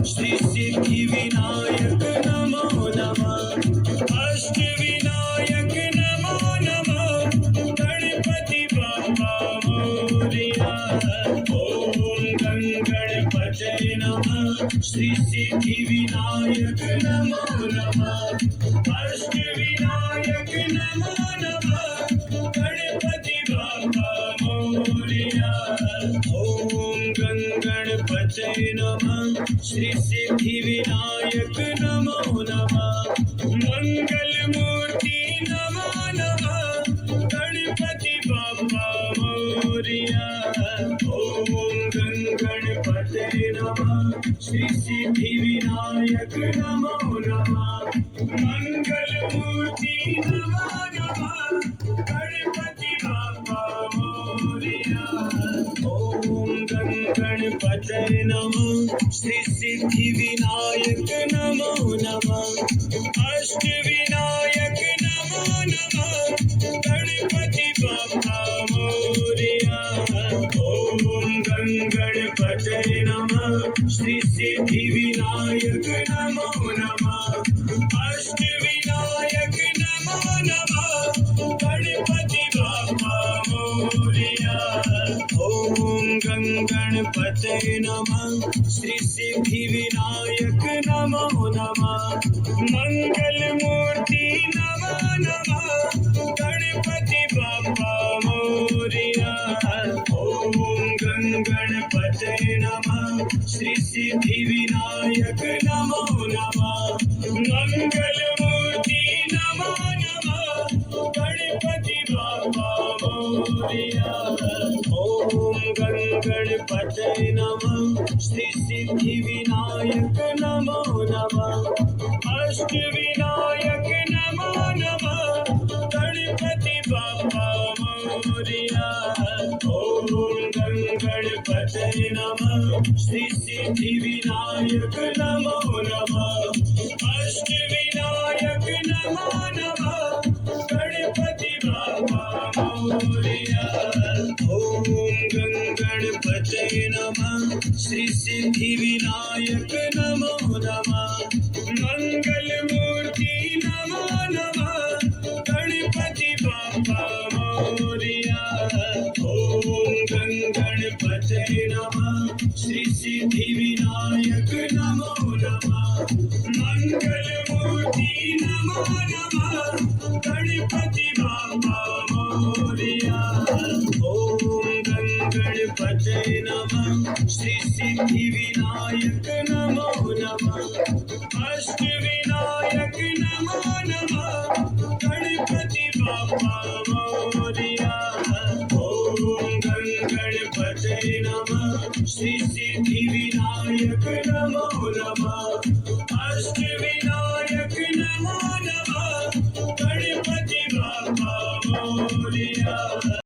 श्री सिद्धि विनायक नमो नमः। अष्टविनायक नमो नमः। गणपति बाप्पा मोरया। ओम गं गणपतये नमः। श्री सिद्धि विनायक नमो नमः। अष्टविनायक नमो नमः। गणपति बाप्पा मोरया। ओम गं गणपतये नमः। श्री सिद्धि विनायक नमो नमः। मंगल मूर्ति नमो नमः। गणपति बाप्पा मोरया। ओम गं गणपतये नमः। श्री सिद्धि विनायक नमो नमः। मंगल मूर्ति नमो नमः। गणपति बाप्पा मोरया। ओम गं गणपतये नमः। श्री सिद्धि विनायक नमो नमः। अष्टविनायक नमो नमः। गणपति बाप्पा मोरया। ओम गं गणपतये नमः। श्री सिद्धि विनायक नमो नमः। अष्टविनायक नमो नमः। गणपति बाप्पा मोरया। ओम गं गणपतये नमः। श्री सिद्धि विनायक नमो नमः। मंगल मूर्ति नमो नमः। गणपति बाप्पा मोरया। ओम गं गणपतये नमः। श्री सिद्धि विनायक नमो नमः। मंगल मूर्ति नमो नमः। गणपति बाप्पा मोरया। ओम गं गणपतये नमः। श्री सिद्धि विनायक नमो नमः। अष्टविनायक नमो नमः। गणपति बाप्पा मोरया। ओम गं गणपतये नमः। श्री सिद्धि विनायक नमो नमः। अष्टविनायक नमो नमः। गणपति बाप्पा मोरया। ओम गं गणपतये नमः। श्री सिद्धि विनायक नमो नमः। मंगल मूर्ति नमो नमः। गणपति बाप्पा मोरया। ओम गं गणपतये नमः। श्री सिद्धि विनायक नमो नमः। मंगल मूर्ति नमो नमः। गणपति बाप्पा मोरया। ओम गं गणपतये नमः। श्री सिद्धि विनायक नमो नमः। अष्टविनायक नमो नमः। गणपति बाप्पा मोरया। ओम गं गणपतये नमः। श्री सिद्धि विनायक नमो नमः। अष्टविनायक नमो नमः।